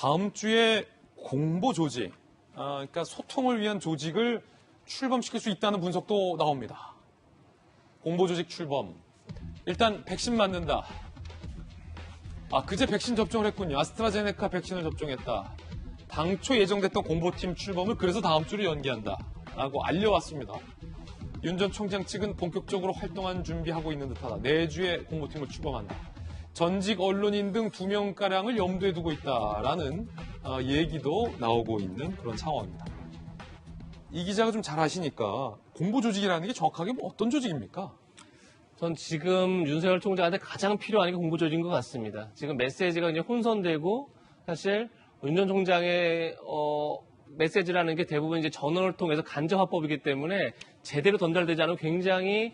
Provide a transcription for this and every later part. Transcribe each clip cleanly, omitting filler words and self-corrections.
다음 주에 공보 조직, 그러니까 소통을 위한 조직을 출범시킬 수 있다는 분석도 나옵니다. 공보 조직 출범. 일단 백신 맞는다. 그제 백신 접종을 했군요. 아스트라제네카 백신을 접종했다. 당초 예정됐던 공보팀 출범을 그래서 다음 주로 연기한다. 라고 알려왔습니다. 윤 전 총장 측은 본격적으로 활동한 준비하고 있는 듯하다. 내주에 공보팀을 출범한다. 전직 언론인 등 2명가량을 염두에 두고 있다라는 얘기도 나오고 있는 그런 상황입니다. 이 기자가 좀 잘 아시니까 공보 조직이라는 게 정확하게 어떤 조직입니까? 전 지금 윤석열 총장한테 가장 필요한 게 공보 조직인 것 같습니다. 지금 메시지가 이제 혼선되고 사실 윤 전 총장의 메시지라는 게 대부분 이제 전원을 통해서 간접 화법이기 때문에 제대로 전달되지 않으면 굉장히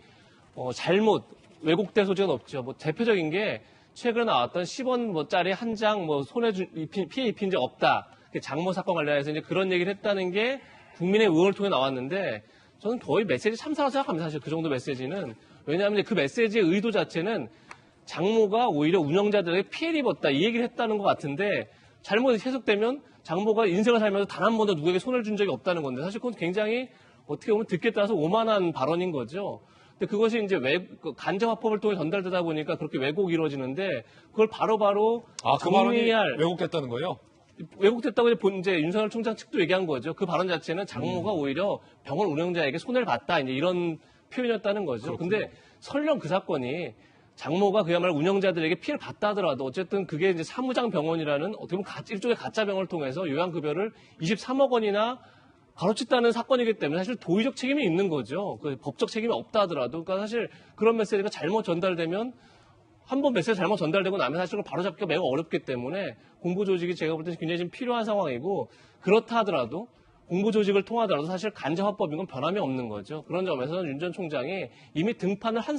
잘못 왜곡될 소지가 높죠. 대표적인 게 최근에 나왔던 10원짜리 한 장 손에 피해 입힌 적 없다. 장모 사건 관련해서 이제 그런 얘기를 했다는 게 국민의 의원을 통해 나왔는데 저는 거의 메시지 참사라고 생각합니다. 사실 그 정도 메시지는. 왜냐하면 그 메시지의 의도 자체는 장모가 오히려 운영자들에게 피해를 입었다 이 얘기를 했다는 것 같은데 잘못 해석되면 장모가 인생을 살면서 단 한 번도 누구에게 손을 준 적이 없다는 건데 사실 그건 굉장히 어떻게 보면 듣기에 따라서 오만한 발언인 거죠. 근데 그것이 이제 간접 화법을 통해 전달되다 보니까 그렇게 왜곡이 이루어지는데 그걸 바로바로 그 발언이 왜곡됐다는 거예요? 왜곡됐다고 이제 윤석열 총장 측도 얘기한 거죠. 그 발언 자체는 장모가 오히려 병원 운영자에게 손해를 봤다 이제 이런 표현이었다는 거죠. 그런데 설령 그 사건이 장모가 그야말로 운영자들에게 피해를 봤다 하더라도 어쨌든 그게 이제 사무장 병원이라는 어떻게 보면 일종의 가짜 병원을 통해서 요양급여를 23억 원이나 가로챘다는 사건이기 때문에 사실 도의적 책임이 있는 거죠. 그 법적 책임이 없다 하더라도. 그러니까 사실 그런 메시지가 잘못 전달되면 한 번 메시지가 잘못 전달되고 나면 사실 그걸 바로잡기가 매우 어렵기 때문에 공보 조직이 제가 볼 때 굉장히 지금 필요한 상황이고 그렇다 하더라도 공보 조직을 통하더라도 사실 간접 화법인 건 변함이 없는 거죠. 그런 점에서는 윤 전 총장이 이미 등판을 한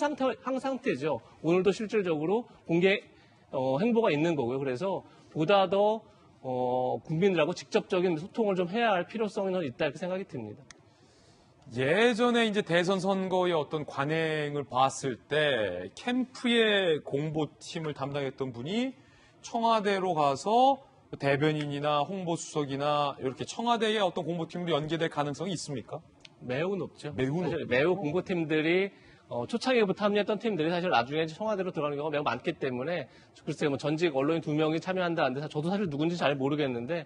상태죠. 오늘도 실질적으로 공개 행보가 있는 거고요. 그래서 보다 더 국민들하고 직접적인 소통을 좀 해야 할 필요성이 있다 이렇게 생각이 듭니다. 예전에 이제 대선 선거의 어떤 관행을 봤을 때 캠프의 공보팀을 담당했던 분이 청와대로 가서 대변인이나 홍보수석이나 이렇게 청와대의 어떤 공보팀으로 연계될 가능성이 있습니까? 매우 높죠. 매우 공보팀들이 초창기부터 합류했던 팀들이 사실 나중에 청와대로 들어가는 경우가 매우 많기 때문에 글쎄요, 전직 언론인 2명이 참여한다는데 저도 사실 누군지 잘 모르겠는데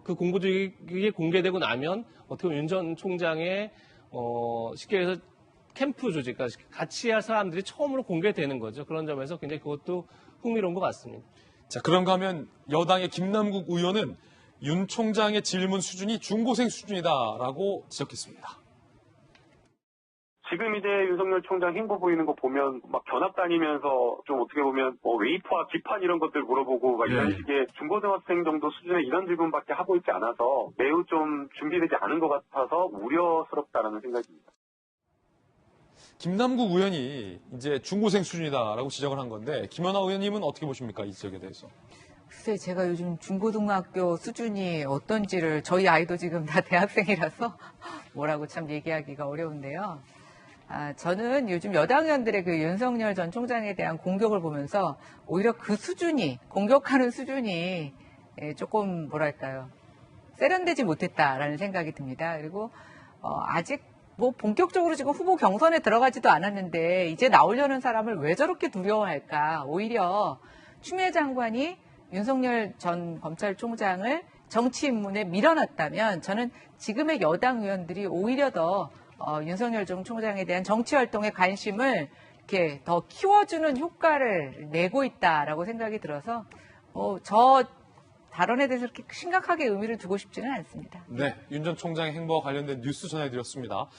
그 공보조직이 공개되고 나면 어떻게 보면 윤 전 총장의 쉽게 해서 캠프 조직, 그러니까 같이 할 사람들이 처음으로 공개되는 거죠. 그런 점에서 굉장히 그것도 흥미로운 것 같습니다. 자, 그런가 하면 여당의 김남국 의원은 윤 총장의 질문 수준이 중고생 수준이다라고 지적했습니다. 지금 이제 윤석열 총장 행보 보이는 거 보면 막 견학 다니면서 좀 어떻게 보면 웨이프와 기판 이런 것들 물어보고 막 이런 식의 중고등학생 정도 수준의 이런 질문밖에 하고 있지 않아서 매우 좀 준비되지 않은 것 같아서 우려스럽다라는 생각입니다. 김남국 의원이 이제 중고생 수준이다라고 지적을 한 건데 김연아 의원님은 어떻게 보십니까? 이 지적에 대해서. 글쎄 제가 요즘 중고등학교 수준이 어떤지를 저희 아이도 지금 다 대학생이라서 뭐라고 참 얘기하기가 어려운데요. 저는 요즘 여당 의원들의 그 윤석열 전 총장에 대한 공격을 보면서 오히려 그 수준이, 공격하는 수준이 조금 뭐랄까요. 세련되지 못했다라는 생각이 듭니다. 그리고 아직 본격적으로 지금 후보 경선에 들어가지도 않았는데 이제 나오려는 사람을 왜 저렇게 두려워할까. 오히려 추미애 장관이 윤석열 전 검찰총장을 정치 입문에 밀어놨다면 저는 지금의 여당 의원들이 오히려 더 윤석열 전 총장에 대한 정치 활동의 관심을 이렇게 더 키워주는 효과를 내고 있다라고 생각이 들어서 저 발언에 대해서 그렇게 심각하게 의미를 두고 싶지는 않습니다. 네, 윤 전 총장의 행보와 관련된 뉴스 전해드렸습니다.